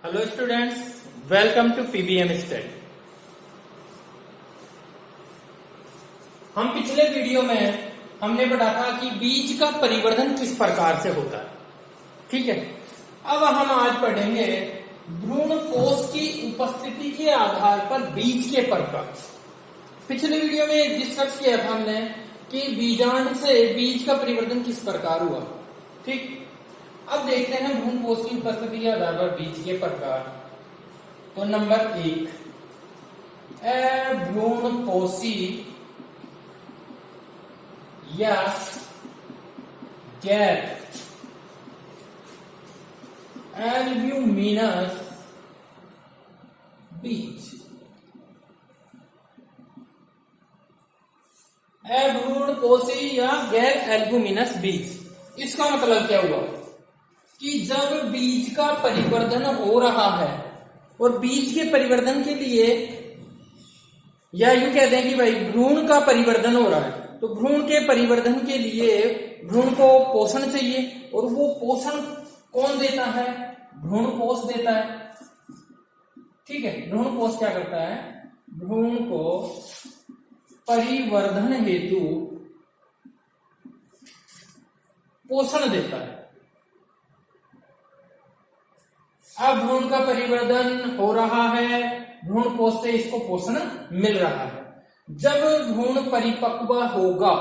Hello students, welcome to PBM study. हम पिछले video में हमने पढ़ा था कि बीज का परिवर्धन किस प्रकार से होता है। ठीक है, अब हम आज पढ़ेंगे भ्रूण कोश की उपस्थिति के आधार पर बीज के प्रकार। पिछले वीडियो में डिस्कस किया था हमने कि बीजांड से बीज का परिवर्तन किस प्रकार हुआ। ठीक, अब देखते हैं भ्रूण कोश की उपस्थिति के आधार पर बीज के प्रकार। तो नंबर 1, भ्रूण कोशी या गैर एल्ब्यूमिनस बीज। भ्रूण कोशी या गैर एल्ब्यूमिनस बीज, इसका मतलब क्या हुआ कि जब बीज का परिवर्धन हो रहा है और बीज के परिवर्धन के लिए, या यूं कहते हैं कि भाई भ्रूण का परिवर्धन हो रहा है, तो भ्रूण के परिवर्धन के लिए भ्रूण को पोषण चाहिए, और वो पोषण कौन देता है? भ्रूण कोश देता है। ठीक है, भ्रूण कोश क्या करता है? भ्रूण को परिवर्धन हेतु पोषण देता है। अब भ्रूण का परिवर्धन हो रहा है, भ्रूण कोश से इसको पोषण मिल रहा है। जब भ्रूण परिपक्व होगा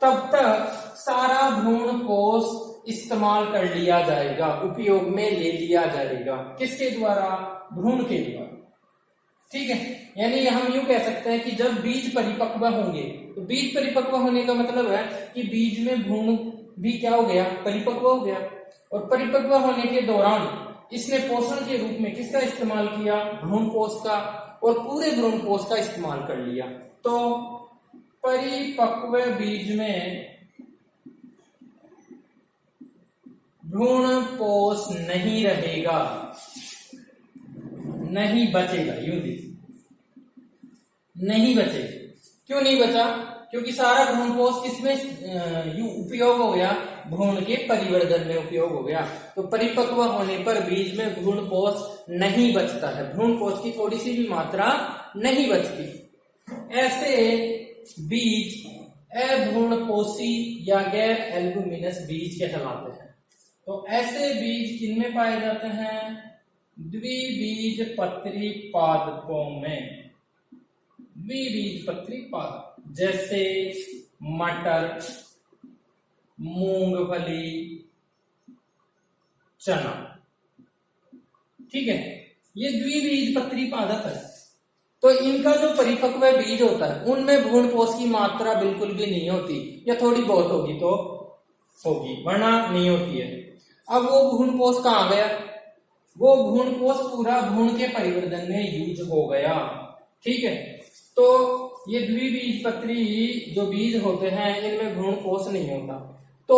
तब तक सारा भ्रूण कोश इस्तेमाल कर लिया जाएगा, उपयोग में ले लिया जाएगा। किसके द्वारा? भ्रूण के द्वारा। ठीक है, यानी हम यूं कह सकते हैं कि जब बीज परिपक्व होंगे, तो बीज परिपक्व होने का मतलब है कि बीज में भ्रूण भी क्या हो गया? परिपक्व हो गया। और परिपक्व होने के दौरान इसने पोषण के रूप में किसका इस्तेमाल किया? भ्रूण कोश का, और पूरे भ्रूण कोश का इस्तेमाल कर लिया। तो परिपक्व बीज में भ्रूण कोश नहीं रहेगा, नहीं बचेगा। यूं देखिए, नहीं बचेगा। क्यों नहीं बचा? क्योंकि सारा भ्रूण कोश किसमें उपयोग हो गया? भ्रूण के परिवर्धन में उपयोग हो गया। तो परिपक्व होने पर बीज में भ्रूण कोश नहीं बचता है, भ्रूण कोश की थोड़ी सी भी मात्रा नहीं बचती। ऐसे बीज अभ्रूण कोशी या गैर एल्ब्यूमिनस बीज कहलाते हैं। तो ऐसे बीज किनमें पाए जाते हैं? द्विबीजपत्री पादपों में। द्विबीजपत्री पादप जैसे मटर, मूंगफली, चना। ठीक है, ये द्विबीजपत्री पादप है। तो इनका जो परिपक्व बीज होता है उनमें भ्रूण कोश की मात्रा बिल्कुल भी नहीं होती, या थोड़ी बहुत होगी तो होगी, वरना नहीं होती है। अब वो भ्रूण कोश कहां गया? वो भ्रूण कोश पूरा भ्रूण के परिवर्धन में यूज हो गया। ठीक है, तो ये द्विबीजपत्री जो बीज होते हैं इनमें भ्रूण कोश नहीं होता। तो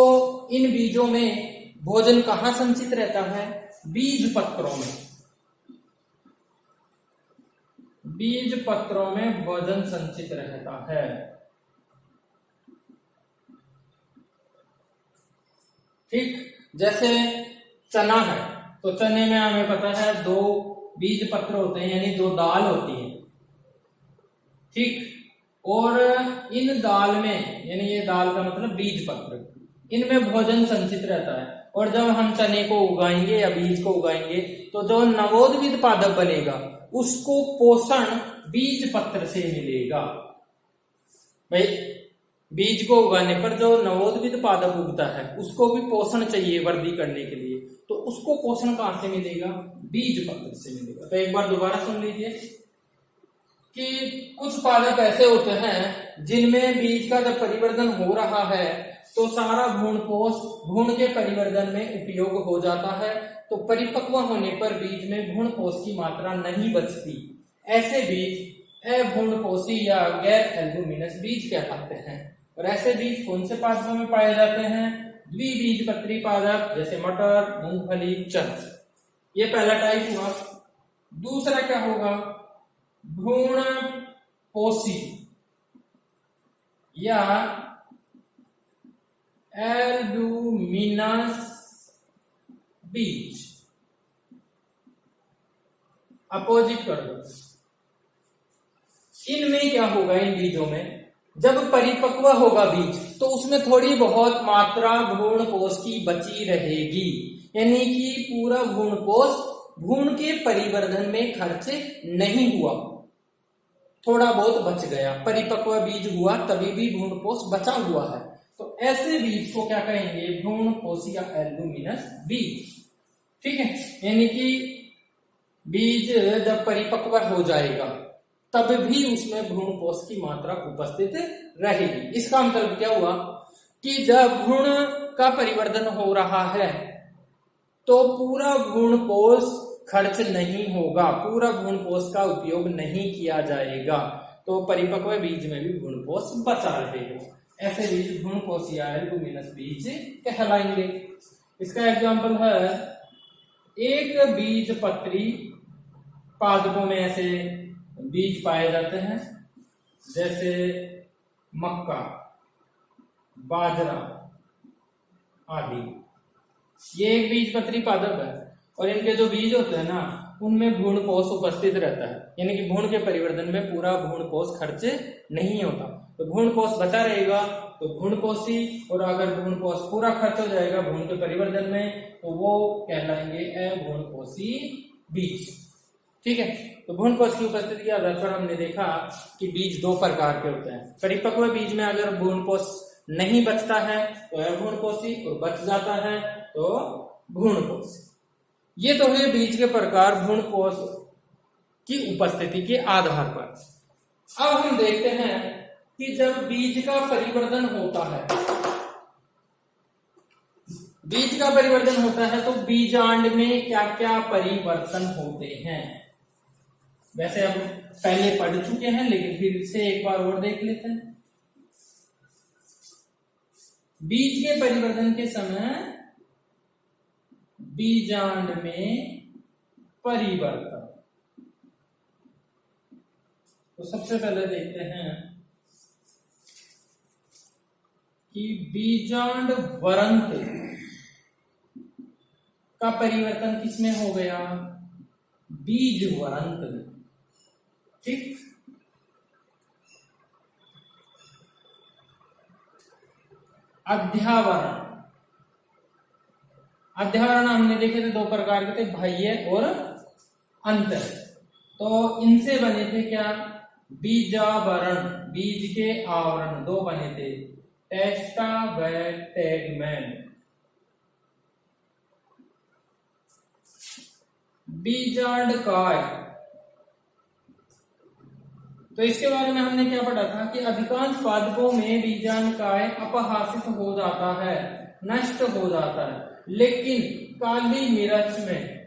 इन बीजों में भोजन कहां संचित रहता है? बीज पत्रों में। बीज पत्रों में भोजन संचित रहता है। ठीक, जैसे चना है, तो चने में हमें पता है 2 बीज पत्र होते हैं, यानी 2 दाल होती है। ठीक, और इन दाल में, यानी ये दाल का मतलब बीज पत्र, इनमें भोजन संचित रहता है। और जब हम चने को उगाएंगे या बीज को उगाएंगे, तो जो नवोद्भिद पादप बनेगा उसको पोषण बीज पत्र से मिलेगा। भाई, बीज को उगाने पर जो नवोद्भिद पादप उगता है उसको भी पोषण चाहिए वृद्धि करने के लिए, तो उसको पोषण कहां से मिलेगा? बीज पत्र से मिलेगा। तो एक बार दोबारा सुन लीजिए कि कुछ पादप ऐसे होते हैं जिनमें बीज का जब परिवर्तन हो रहा है तो सारा भ्रूण कोश भ्रूण के परिवर्धन में उपयोग हो जाता है। तो परिपक्व होने पर बीज में भ्रूण कोश की मात्रा नहीं बचती। ऐसे बीज अभ्रूण कोशी या गैर एल्ब्यूमिनस बीज कहलाते हैं। और ऐसे बीज कौन से पादपों में पाए जाते हैं? द्विबीजपत्री पादप जैसे मटर, मूंगफली, चना। ये पहला टाइप हुआ। दूसरा क्या होगा? भ्रूण कोशी या एल्ब्यूमिनस बीज। अपोजिट कर दो। इनमें क्या होगा, इन बीजों में जब परिपक्व होगा बीज तो उसमें थोड़ी बहुत मात्रा भ्रूण कोश की बची रहेगी, यानी कि पूरा भ्रूण कोश भ्रूण के परिवर्धन में खर्च नहीं हुआ, थोड़ा बहुत बच गया। परिपक्व बीज हुआ तभी भी भ्रूण कोश बचा हुआ है, तो ऐसे बीज को क्या कहेंगे, भ्रूण कोशिका एल्बुमिनस बीज। ठीक है, यानी कि बीज जब परिपक्व हो जाएगा तब भी उसमें भ्रूण कोश की मात्रा उपस्थित रहेगी। इसका मतलब क्या हुआ कि जब भ्रूण का परिवर्धन हो रहा है तो पूरा भ्रूण कोश खर्च नहीं होगा, पूरा भ्रूण कोश का उपयोग नहीं किया जाएगा, तो परिपक्व बीज में भी भ्रूण कोश बचा रहेगा। ऐसे बीज भ्रूण कोशिका एल्बुमिनस बीज कहलाएंगे। इसका एग्जाम्पल है, एक बीज पत्री पादपों में ऐसे बीज पाए जाते हैं, जैसे मक्का, बाजरा आदि। ये एक बीज पत्री पादप है और इनके जो बीज होते हैं ना उनमें भ्रूण कोश उपस्थित रहता है, यानी कि भ्रूण के परिवर्धन में पूरा भ्रूण कोश खर्च नहीं होता, तो भ्रूण कोश बचा रहेगा तो भ्रूण कोशी, और अगर भ्रूण कोश पूरा खर्च हो जाएगा भ्रूण के परिवर्धन में तो वो कहलाएंगे अभ्रूण कोशी बीज। ठीक है, तो भ्रूण कोश की उपस्थिति के आधार पर हमने देखा कि बीज दो प्रकार के होते हैं। परिपक्व बीज में अगर भ्रूण कोश नहीं बचता है तो अभ्रूण कोशी, और बच जाता है तो भ्रूण कोशी। ये तो है बीज के प्रकार भ्रूण कोश की उपस्थिति के आधार पर। अब हम देखते हैं कि जब बीज का परिवर्धन होता है, बीज का परिवर्धन होता है तो बीजांड में क्या क्या परिवर्तन होते हैं। वैसे हम पहले पढ़ चुके हैं लेकिन फिर से एक बार और देख लेते हैं। बीज के परिवर्तन के समय बीजांड में परिवर्तन, तो सबसे पहले देखते हैं कि बीजांड वरंत का परिवर्तन किसमें हो गया, बीज वरंत में। ठीक, अध्यावरण, अध्यावरण हमने देखे थे दो प्रकार के थे, बाह्य और अंतर। तो इनसे बने थे क्या, बीजावरण, बीज के आवरण दो बने थे, टेस्टा व टैगमैन। बीजांड काय, तो इसके बारे में हमने क्या पढ़ा था कि अधिकांश पादपों में बीजांड काय अपहासित हो जाता है, नष्ट हो जाता है, लेकिन काली मिर्च में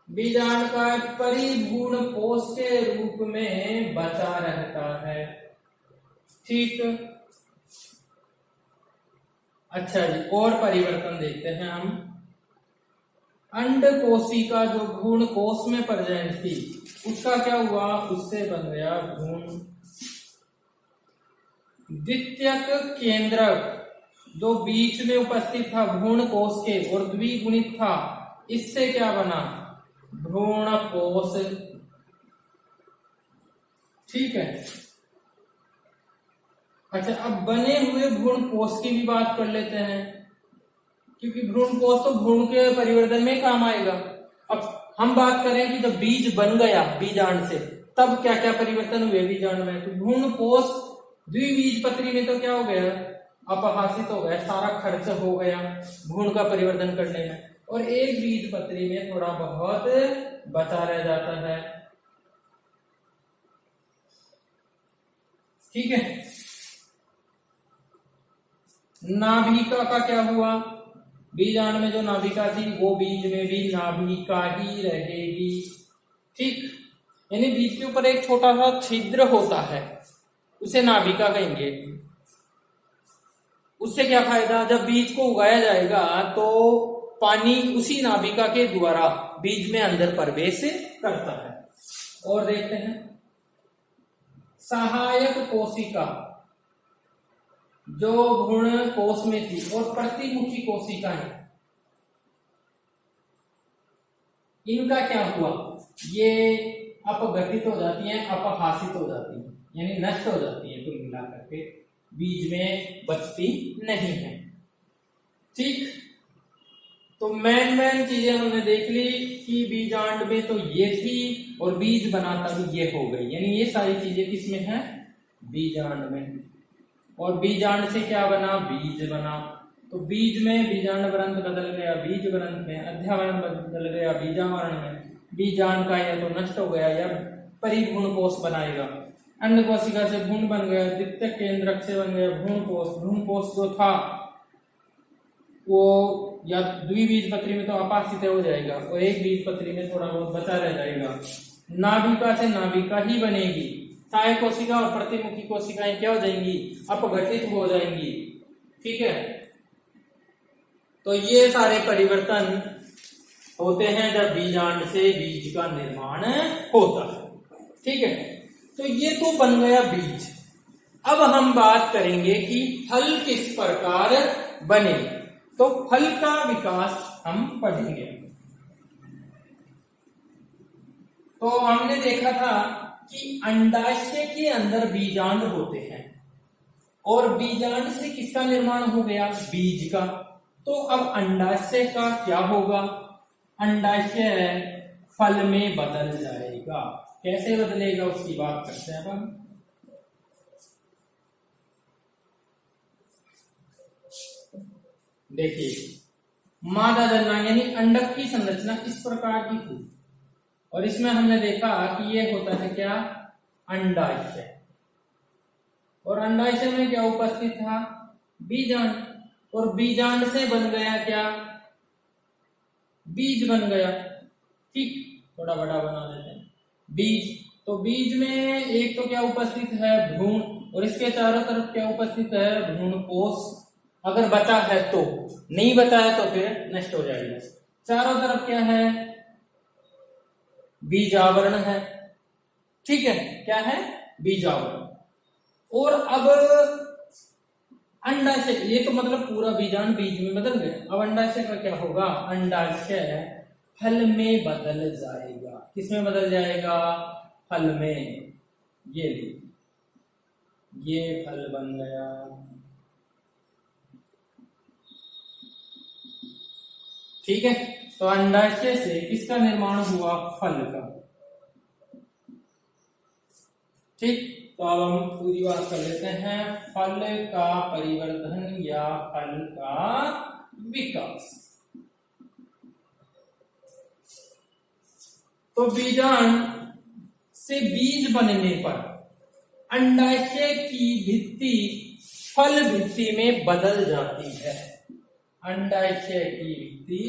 बीजांड काय परिभ्रूण कोश के रूप में बचा रहता है। ठीक, अच्छा जी, और परिवर्तन देखते हैं हम। अंड कोशिका जो भ्रूण कोश में पर्याय थी उसका क्या हुआ, उससे बन गया भ्रूण। द्वितीयक केंद्रक जो बीच में उपस्थित था भ्रूण कोश के और द्विगुणित था, इससे क्या बना, भ्रूण कोश। ठीक है, अच्छा अब बने हुए भ्रूण कोश की भी बात कर लेते हैं, क्योंकि भ्रूण कोश तो भ्रूण के परिवर्धन में काम आएगा। अब हम बात करें कि जब बीज बन गया बीजांड से तब क्या क्या परिवर्तन हुए बीजांड में, तो भ्रूण कोश द्विबीजपत्री में तो क्या हो गया, अपहासित हो गया, सारा खर्च हो गया भ्रूण का परिवर्धन करने में, और एक बीजपत्री में थोड़ा बहुत बचा रह जाता है। ठीक है, नाभिका का क्या हुआ, बीजांड में जो नाभिका थी वो बीज में भी नाभिका ही रहेगी। ठीक, यानी बीज के ऊपर एक छोटा सा छिद्र होता है उसे नाभिका कहेंगे। उससे क्या फायदा, जब बीज को उगाया जाएगा तो पानी उसी नाभिका के द्वारा बीज में अंदर प्रवेश करता है। और देखते हैं सहायक कोशिका जो भ्रूण कोश में थी और प्रतिमुखी कोशिकाएं, इनका क्या हुआ, ये अपघटित हो जाती हैं, अपहासित हो जाती हैं, यानी नष्ट हो जाती हैं, कुल मिला करके बीज में बचती नहीं है। ठीक, तो मेन चीजें हमने देख ली कि बीजांड में तो ये थी और बीज बनाता भी ये हो गई, यानी ये सारी चीजें किसमें है, बीजांड में। और बीजांड से क्या बना, बीज बना। तो बीज में बीजांड वृंत बदल गया बीज वृंत में, अध्यावरण बदल गया बीजावरण में, बीजांड का या तो नष्ट हो गया या परिभ्रूण कोष बनाएगा। अंड कोशिका से भ्रूण बन गया, द्वितीयक केंद्रक से बन गया भ्रूण कोष। भ्रूण कोष जो था वो या द्विबीजपत्री में तो अपासित हो जाएगा और एक बीजपत्री में थोड़ा बहुत बचा रह जाएगा। नाभिका से नाभिका ही बनेगी। सहायक कोशिका और प्रतिमुखी कोशिकाएं क्या हो जाएंगी, अपघटित हो जाएंगी। ठीक है, तो ये सारे परिवर्तन होते हैं जब बीजांड से बीज का निर्माण होता है। ठीक है, तो ये तो बन गया बीज। अब हम बात करेंगे कि फल किस प्रकार बने। तो फल का विकास हम पढ़ेंगे। तो हमने देखा था कि अंडाशय के अंदर बीजांड होते हैं और बीजांड से किसका निर्माण हो गया, बीज का। तो अब अंडाशय का क्या होगा, अंडाशय फल में बदल जाएगा। कैसे बदलेगा उसकी बात करते हैं अब हम। देखिए, मादा जनना यानी अंडक की संरचना इस प्रकार की थी और इसमें हमने देखा कि ये होता है क्या, अंडाशय। और अंडाशय में क्या उपस्थित था, बीजांड। और बीजांड से बन गया क्या, बीज बन गया। ठीक, थोड़ा बड़ा बना देते हैं, बीज। तो बीज में एक तो क्या उपस्थित है, भ्रूण, और इसके चारों तरफ क्या उपस्थित है, भ्रूण कोष। अगर बचा है तो, नहीं बचा है तो फिर नष्ट हो जाएगा। चारों तरफ क्या है, बीजावरण है। ठीक है, क्या है, बीजावरण। और अब अंडाशय, ये तो मतलब पूरा बीजांड बीज में बदल गया। अब अंडाशय का क्या होगा, अंडाशय फल में बदल जाएगा। किसमें बदल जाएगा, फल में। ये फल बन गया। ठीक है, तो अंडाशय से किसका निर्माण हुआ, फल का। ठीक, तो अब हम पूरी बात कर लेते हैं, फल का परिवर्धन या फल का विकास। तो बीजांड से बीज बनने पर अंडाशय की भित्ति फल भित्ति में बदल जाती है। अंडाशय की भित्ति,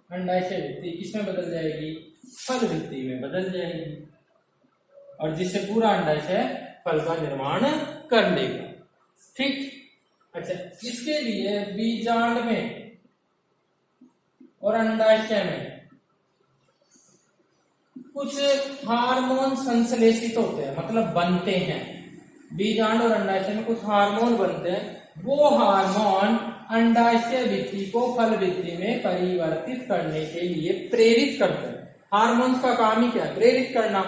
अंडाशय भित्ति किसमें बदल जाएगी, फल भित्ति में बदल जाएगी, और जिससे पूरा अंडाशय फल का निर्माण कर लेगा। ठीक, अच्छा, इसके लिए बीजांड में और अंडाशय में कुछ हार्मोन संश्लेषित होते हैं, मतलब बनते हैं। बीजांड और अंडाशय में कुछ हार्मोन बनते हैं। वो हार्मोन अंडाशय भित्ति को फल भित्ति में परिवर्तित करने के लिए प्रेरित करते हैं। हार्मोन्स का काम ही क्या है, प्रेरित करना।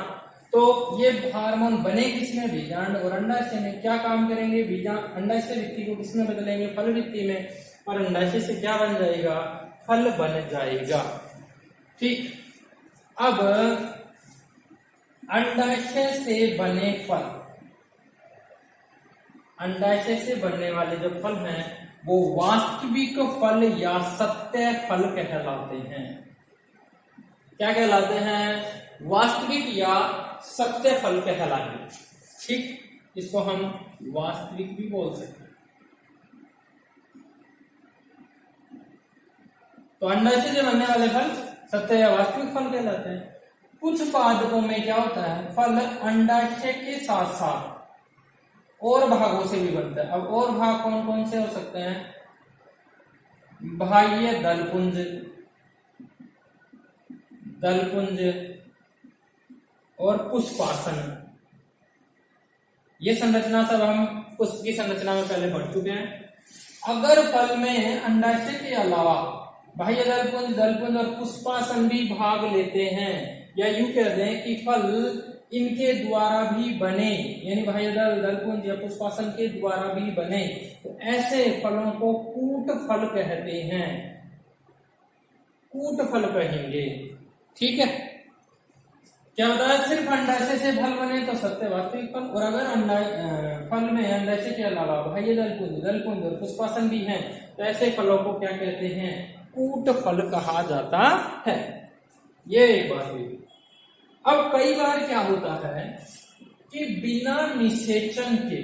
तो ये हार्मोन बने किसमें, बीजांड और अंडाशय में। क्या काम करेंगे, बीजांड अंडाशय भित्ति को किसमें बदलेंगे, फल भित्ति में, और अंडाशय से क्या बन जाएगा, फल बन जाएगा। ठीक, अब अंडाशय से बने फल, अंडाशय से बनने वाले जो फल हैं वो वास्तविक फल या सत्य फल कहलाते हैं। क्या कहलाते हैं, वास्तविक या सत्य फल कहलाते। ठीक, इसको हम वास्तविक भी बोल सकते हैं। तो अंडाशय से बनने वाले फल सत्य या वास्तविक फल कहलाते हैं। कुछ पादपों में क्या होता है, फल अंडाशय के साथ साथ और भागों से भी बनता है। अब और भाग कौन कौन से हो सकते हैं, बाह्य दलपुंज, दलपुंज और पुष्पासन। ये संरचना सब हम पुष्प की संरचना में पहले पढ़ चुके हैं। अगर फल में अंडाशय के अलावा बाह्य दलपुंज, दलपुंज और पुष्पासन भी भाग लेते हैं, या यूं कह दें कि फल इनके द्वारा भी बने, यानी बाह्य दल, दलपुंज या पुष्पासन के द्वारा भी बने, तो ऐसे फलों को कूट फल कहते हैं, कूट फल कहेंगे। ठीक है, क्या होता है, सिर्फ अंडाशय से फल बने तो सत्य वास्तविक फल, और अगर फल में अंडाशय के अलावा बाह्य दलपुंज, दलपुंज और पुष्पासन भी हैं, तो ऐसे फलों को क्या कहते हैं, कूट फल कहा जाता है। ये एक बात हुई। अब कई बार क्या होता है कि बिना निषेचन के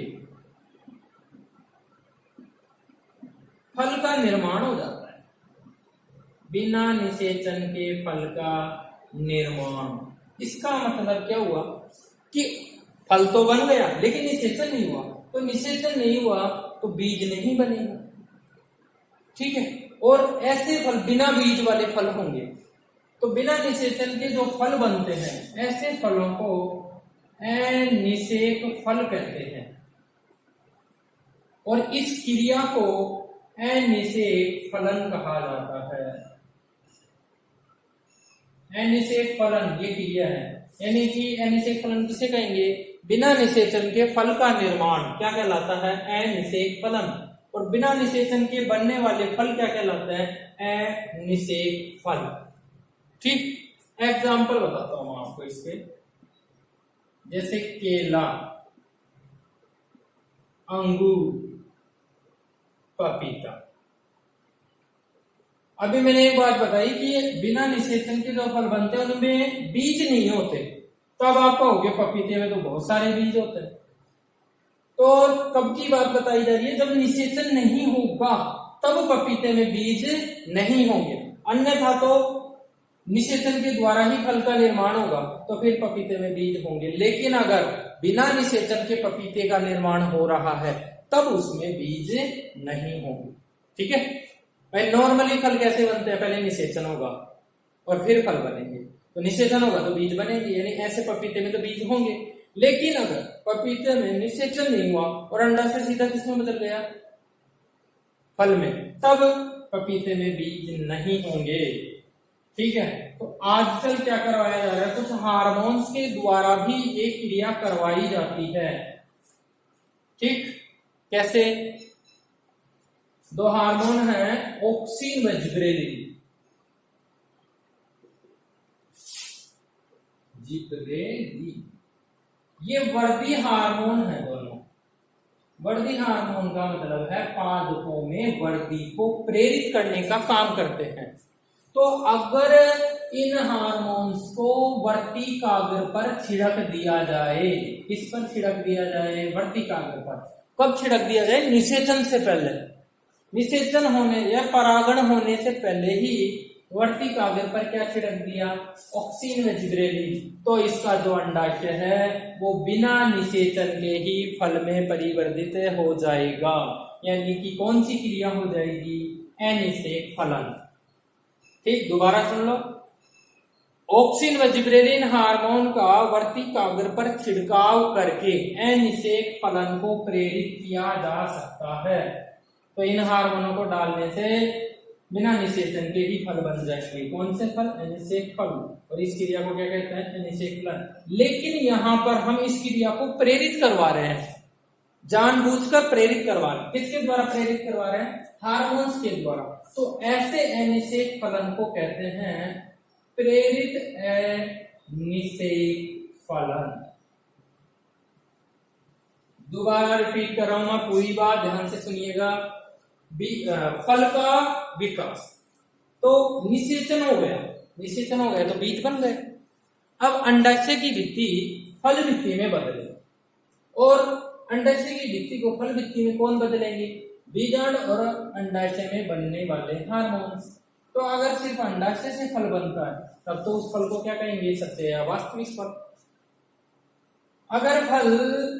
फल का निर्माण हो जाता है, बिना निषेचन के फल का निर्माण। इसका मतलब क्या हुआ कि फल तो बन गया लेकिन निषेचन नहीं हुआ, तो निषेचन नहीं हुआ तो बीज नहीं बनेगा। ठीक है, और ऐसे फल बिना बीज वाले फल होंगे, तो बिना निषेचन के जो फल बनते हैं ऐसे फलों को अनिषेक फल कहते हैं, और इस क्रिया को अनिषेक फलन कहा जाता है। अनिषेक फलन ये क्रिया है, यानी कि अनिषेक फलन किसे कहेंगे, बिना निषेचन के फल का निर्माण क्या कहलाता है, अनिषेक फलन, और बिना निषेचन के बनने वाले फल क्या कहलाते हैं, अनिषेक फल। ठीक, एग्जाम्पल बताता हूं आपको इसके, जैसे केला, अंगूर, पपीता। अभी मैंने एक बात बताई कि बिना निषेचन के जो फल बनते हैं उनमें बीज नहीं होते, तो अब आप कहोगे पपीते में तो बहुत सारे बीज होते हैं, तो कब की बात बताई जा रही है, जब निषेचन नहीं होगा तब पपीते में बीज नहीं होंगे, अन्यथा तो निषेचन के द्वारा ही फल का निर्माण होगा तो फिर पपीते में बीज होंगे। लेकिन अगर बिना निषेचन के पपीते का निर्माण हो रहा है तब उसमें बीज नहीं होंगे। ठीक है भाई, नॉर्मली फल कैसे बनते हैं, पहले निषेचन होगा और फिर फल बनेंगे, तो निषेचन होगा तो बीज बनेंगे, यानी ऐसे पपीते में तो बीज होंगे। लेकिन अगर पपीते में निषेचन नहीं हुआ और अंडा से सीधा किसमें बदल गया, फल में, तब पपीते में बीज नहीं होंगे। ठीक है, तो आजकल क्या करवाया जा रहा है, कुछ हार्मोन्स के द्वारा भी ये क्रिया करवाई जाती है। ठीक, कैसे, दो हार्मोन है ऑक्सिन व जिब्रेलिन। ये वर्दी हार्मोन है दोनों। वर्दी हार्मोन का मतलब है पादपों में वर्दी को प्रेरित करने का काम करते हैं। तो अगर इन हार्मोन्स को वर्ती कागर पर छिड़क दिया जाए, किस पर छिड़क दिया जाए, वर्ती कागर पर। कब छिड़क दिया जाए, निषेचन से पहले, निषेचन होने या परागण होने से पहले ही वर्ती कागर पर क्या छिड़क दिया, ऑक्सिन व जिब्रेलिन, तो इसका जो अंडाशय है वो बिना निषेचन के ही फल में परिवर्तित हो जाएगा, यानी कि कौन सी क्रिया हो जाएगी, अनिषेक फलन। ठीक, दोबारा सुन लो, ऑक्सिन व जिब्रेलिन हार्मोन का वर्ती कागर पर छिड़काव करके अनिषेक फलन को प्रेरित किया जा सकता है। तो इन हार्मोनों को डालने से बिना निषेचन के ही फल बन जाएंगे। कौन से फल, अनिषेक फल, और इस क्रिया को क्या कहते हैं, अनिषेक फलन। लेकिन यहाँ पर हम इस क्रिया को प्रेरित करवा रहे हैं, जानबूझकर प्रेरित करवा रहे हैं। किसके द्वारा प्रेरित करवा रहे हैं, हार्मोन्स के द्वारा। तो ऐसे अनिषेक फलन को कहते हैं प्रेरित अनिषेक फलन। दोबारा रिपीट कर रहा हूं मैं, पूरी बात ध्यान से सुनिएगा। फल का विकास, तो निषेचन हो गया, निषेचन हो गया तो बीज बन गए। अब अंडाशय की भित्ति फल भित्ति में बदले, और अंडाशय की भित्ति को फल भित्ति में कौन बदलेंगे, बीजांड और अंडाशय में बनने वाले हार्मोन्स। तो अगर सिर्फ अंडाशय से फल बनता है तब तो उस फल को क्या कहेंगे, सत्य या वास्तविक फल। अगर फल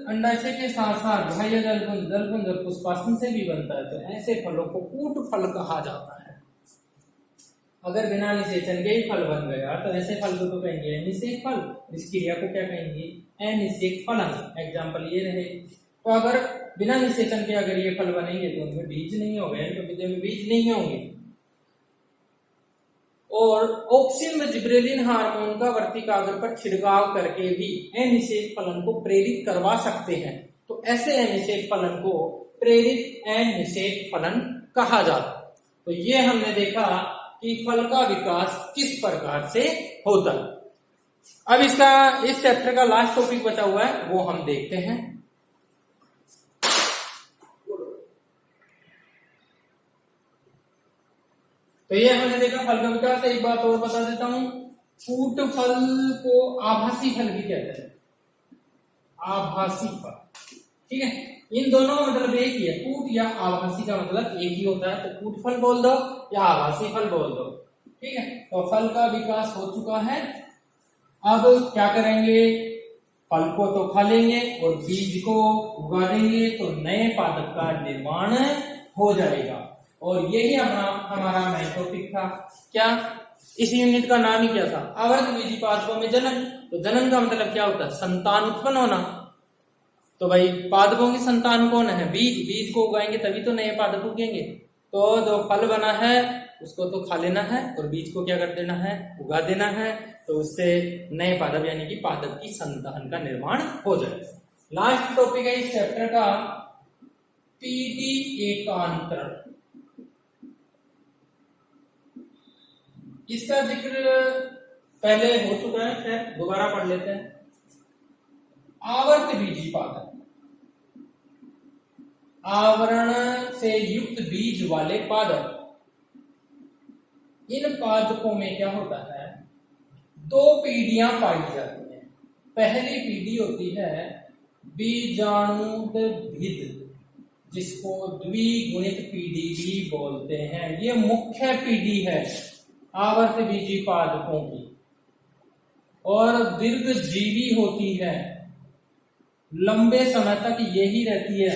अंडाशय के साथ साथ बाह्य दलपुंज, दलपुंज और पुष्पासन से भी बनता है तो ऐसे फलों को कूट फल कहा जाता है। अगर बिना निषेचन के ही फल बन गया तो ऐसे फल को तो कहेंगे अनिषेक फल, इस क्रिया को क्या कहेंगे, अनिषेक फलन। एग्जाम्पल ये रहे, तो अगर बिना निषेचन के अगर ये फल बनेंगे तो उनमें बीज नहीं होंगे, तो बीज में बीज नहीं होंगे। और ऑक्सिन व जिब्रेलिन हार्मोन का वर्तिकाग्र पर छिड़काव करके भी अनिषेक फलन को प्रेरित करवा सकते हैं। तो ऐसे अनिषेक फलन को प्रेरित अनिषेक फलन कहा जाता है। तो ये हमने देखा कि फल का विकास किस प्रकार से होता है। अब इसका इस चैप्टर का लास्ट टॉपिक बचा हुआ है, वो हम देखते हैं। तो ये हमने देखा फल का विकास। एक बात और बता देता हूं, कूट फल को आभासी फल भी कहते हैं, आभासी फल। ठीक है, इन दोनों का मतलब एक ही है, कूट या आभासी का मतलब एक ही होता है। तो कूट फल बोल दो या आभासी फल बोल दो। ठीक है, तो फल का विकास हो चुका है। अब क्या करेंगे, फल को तो खा लेंगे और बीज को उगा देंगे तो नए पादप का निर्माण हो जाएगा। और यही हमारा मेन टॉपिक था। क्या, इस यूनिट का नाम ही क्या था, आवर्त बीजी पादपों में जनन। तो जनन का मतलब क्या होता है, संतान उत्पन्न होना। तो भाई पादपों की संतान कौन है, बीज। बीज को उगाएंगे तभी तो नए पादप उगेंगे। तो जो फल बना है उसको तो खा लेना है और बीज को क्या कर देना है, उगा देना है। तो उससे नए पादप यानी कि पादप की संतान का निर्माण हो जाएगा। लास्ट टॉपिक है इस चैप्टर का पीडी एकांतरण। इसका जिक्र पहले हो चुका है, फिर दोबारा पढ़ लेते हैं। आवर्त बीजी पादप, आवरण से युक्त बीज वाले पादप। इन पादपों में क्या होता है, दो पीढ़ियां पाई जाती हैं। पहली पीढ़ी होती है बीजाणुभिद, जिसको द्विगुणित पीढ़ी भी बोलते हैं। ये मुख्य पीढ़ी है आवर्त बीजी पादपों की और दीर्घजीवी होती है, लंबे समय तक यही रहती है।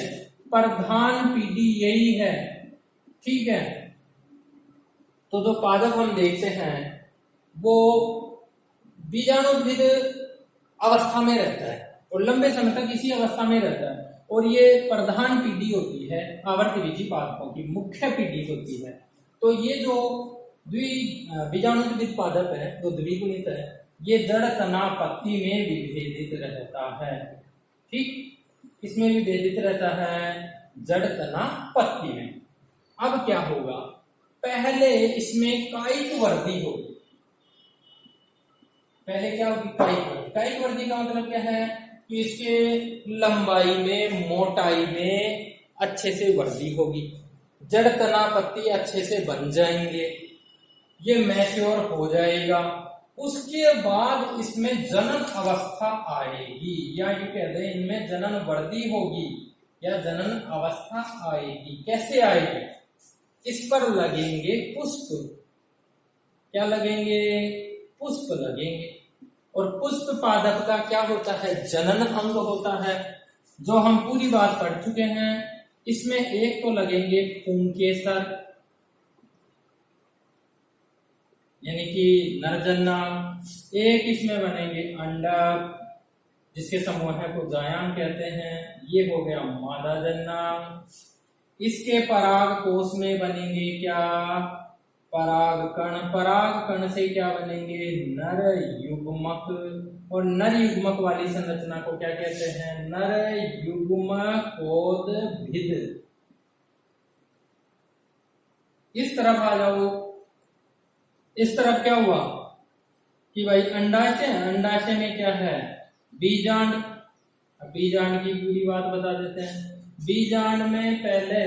प्रधान पीढ़ी यही है। ठीक है, तो जो पादप हम देखते हैं वो बीजाणुभिद अवस्था में रहता है और लंबे समय तक इसी अवस्था में रहता है। और ये प्रधान पीढ़ी होती है आवर्त बीजी पादपों की, मुख्य पीढ़ी होती है। तो ये जो बीजाणुभिद पादप है, जो द्विगुणित है, ये जड़ तना पत्ती में विभेदित रहता है। ठीक, इसमें विभेदित रहता है जड़ तना पत्ती में। अब क्या होगा, पहले इसमें कायिक वृद्धि होगी। पहले क्या होगी, कायिक वृद्धि। कायिक वृद्धि का मतलब क्या है कि इसके लंबाई में, मोटाई में अच्छे से वृद्धि होगी, जड़ तना पत्ती अच्छे से बन जाएंगे, ये मैच्योर हो जाएगा। उसके बाद इसमें जनन अवस्था आएगी, या ये कहते हैं इनमें जनन वृद्धि होगी या जनन अवस्था आएगी। कैसे आएगी, इस पर लगेंगे पुष्प। क्या लगेंगे, पुष्प लगेंगे। और पुष्प पादप का क्या होता है, जनन अंग होता है, जो हम पूरी बात पढ़ चुके हैं। इसमें एक तो लगेंगे पुंकेसर यानी कि नरजन्नांग, एक इसमें बनेंगे अंडक जिसके समूह को जायांग कहते हैं, ये हो गया मादा जन्नांग। इसके पराग कोश में बनेंगे क्या, पराग कण। पराग कण से क्या बनेंगे, नर युग्मक। और नर युग्मक वाली संरचना को क्या कहते हैं, नर युग्मकोद्भिद। इस तरफ आ जाओ, इस तरफ क्या हुआ कि भाई अंडाशय, अंडाशय में क्या है, बीजांड। बीजांड की पूरी बात बता देते हैं। बीजांड में पहले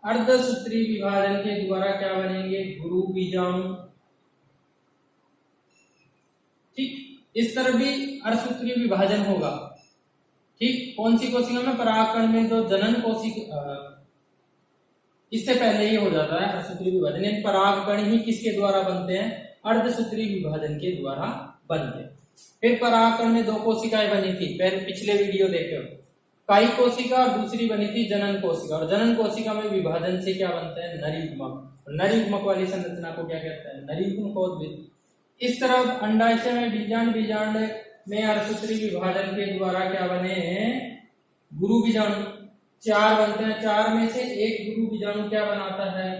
अर्धसूत्री विभाजन के द्वारा क्या बनेंगे, गुरु बीजाणु। ठीक, इस तरफ भी अर्धसूत्री विभाजन होगा। ठीक, कौन सी कोशिका में, परागकण में जो जनन कोशिका, इससे पहले ही हो जाता है अर्धसूत्री विभाजन। परागकण ही किसके द्वारा बनते हैं, अर्धसूत्री विभाजन के द्वारा बनते हैं। फिर परागकण में दो कोशिकाएं बनी थी, पहले पिछले वीडियो देखे हो, कायिक कोशिका और दूसरी बनी थी जनन कोशिका। और जनन कोशिका में विभाजन से क्या बनते हैं, नरयुग्मक। नरयुग्मक वाली संरचना को क्या कहते हैं, नरयुग्मकोद्भिद। इस तरफ अंडाशय में बीजांड, बीजांड में अर्धसूत्री विभाजन के द्वारा क्या बने, गुरु बीजाणु। चार बनते हैं, चार में से एक गुरु बीजाणु क्या बनाता है,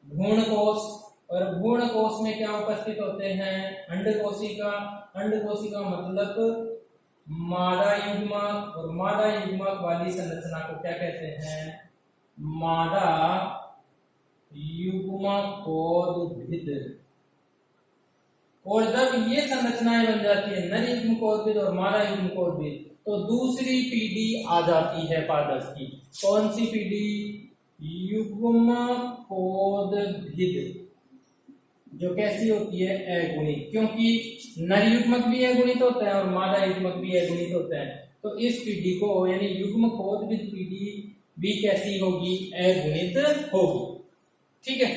भ्रूण कोश। भ्रूण कोश में क्या उपस्थित होते हैं? अंडकोशिका। अंडकोशिका मतलब मादा युग्मक, और मादा युग्मक वाली संरचना को क्या कहते हैं? मादा युग्मकोद्भिद। और जब ये संरचनाएं बन जाती है नर युग्मकोद्भिद और मादा युग्मकोद्भिद, तो दूसरी पीढ़ी आ जाती है पादप की। कौन सी पीढ़ी? युग्मकोद्भिद, जो कैसी होती है? अगुणित, क्योंकि नर युग्मक भी अगुणित होता है और मादा युग्मक भी अगुणित होता है। तो इस पीढ़ी को यानी युग्मकोद्भिद पीढ़ी भी कैसी होगी? अगुणित होगी। ठीक है,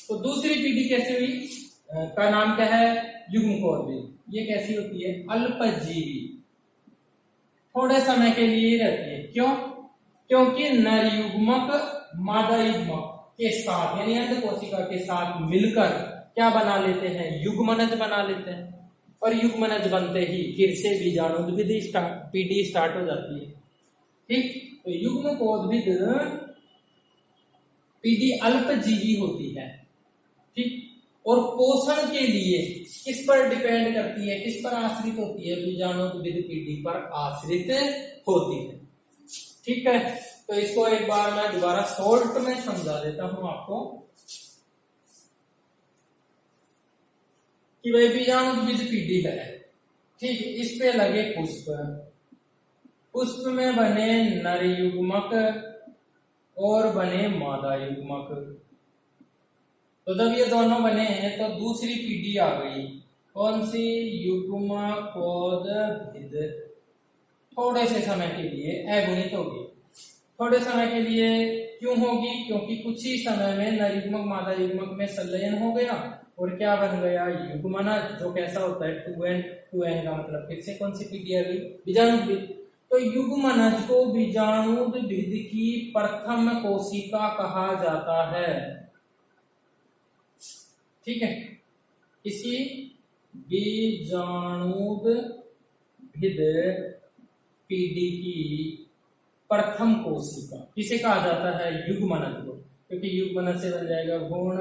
तो दूसरी पीढ़ी कैसी हुई? का नाम क्या है? युग्मकोद्भिद। ये कैसी होती है? अल्पजीवी, थोड़े समय के लिए रहती है। क्यों? क्योंकि नर युग्मक मादा युग्मक के साथ यानी अंडकोशिका के साथ मिलकर क्या बना लेते हैं? युग्मनज बना लेते हैं, और युग्मनज बनते ही फिर से बीजाणुद्भिद पीढ़ी स्टार्ट हो जाती है। ठीक, तो युग्मकोद्भिद पीढ़ी अल्पजीवी होती है। ठीक, और पोषण के लिए किस पर डिपेंड करती है? किस पर आश्रित होती है? बीजाणुद्भिद पीढ़ी पर आश्रित होती है। ठीक है, तो इसको एक बार मैं दोबारा शॉर्ट में समझा देता हूं आपको कि भाई बीजाणुद्भिद पीढ़ी है। ठीक, इस पे लगे पुष्प, पुष्प में बने नर युग्मक और बने मादा युग्मक। तो जब ये दोनों बने हैं तो दूसरी पीढ़ी आ गई। कौन सी? युग्मकोद्भिद। थोड़े से समय के लिए अगुणित होगी। थोड़े समय के लिए क्यों होगी? क्योंकि कुछ ही समय में नर युग्मक मादा युग्मक में संलयन हो गया और क्या बन गया? युग्मनज, जो कैसा होता है? 2n। 2n का मतलब फिर से कौन सी पीढ़ी आ गई? बीजाणुद्भिद। तो युग्मनज को बीजाणुद्भिद की प्रथम कोशिका कहा जाता है। ठीक है, इसी बीजाणुद्भिद पीढ़ी की प्रथम कोशिका किसे कहा जाता है? युग्मनज को, क्योंकि युग्मनज से बन जाएगा भ्रूण,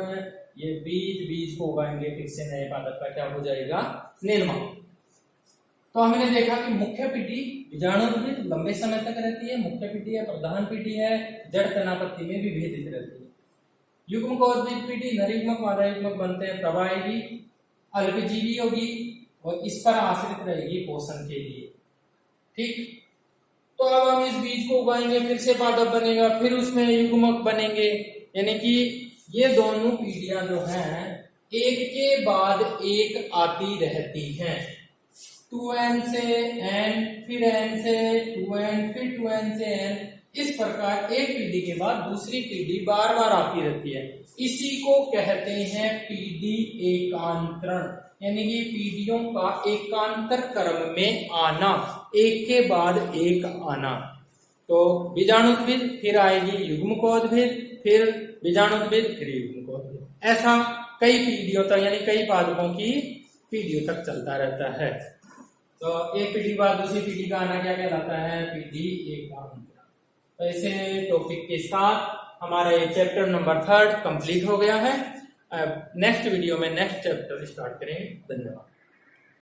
ये बीज, बीज को उगाएंगे फिर से नए पादप का क्या हो जाएगा? निर्माण। तो हमने देखा कि मुख्य पीढ़ी बीजाणुद्भिद लंबे समय तक रहती है, मुख्य पीढ़ी है, प्रधान पीढ़ी है, जड़ तनापत्ति में विभेदित रहती है। युग्मकोद्भिद पीढ़ी नर युग्मक मादा युग्मक बनते हैं, प्रवाहेगी, अल्पजीवी होगी और इस पर आश्रित रहेगी पोषण के लिए। ठीक, तो अब हम इस बीज को उगाएंगे, फिर से पादप बनेगा, फिर उसमें युग्मक बनेंगे। यानी कि ये दोनों पीढ़ियां जो हैं एक के बाद एक आती रहती हैं। 2n से n, फिर n से 2n, फिर 2n से n, इस प्रकार एक पीढ़ी के बाद दूसरी पीढ़ी बार बार आती रहती है। इसी को कहते हैं पीढ़ी एकांतरण, यानी कि पीढ़ियों का एकांतर क्रम में आना, एक के बाद एक आना। तो बीजाणुद्भिद, फिर आएगी युग्मकोद्भिद, फिर बीजाणुद्भिद, फिर युग्मकोद्भिद। ऐसा कई पीढ़ियों तक यानी कई पादपों की पीढ़ियों तक चलता रहता है। तो एक पीढ़ी बाद दूसरी पीढ़ी का आना क्या कहलाता है? पीढ़ी एकांतरण। तो ऐसे टॉपिक के साथ हमारा ये चैप्टर नंबर 3 कंप्लीट हो गया है। नेक्स्ट वीडियो में नेक्स्ट चैप्टर स्टार्ट करेंगे। धन्यवाद।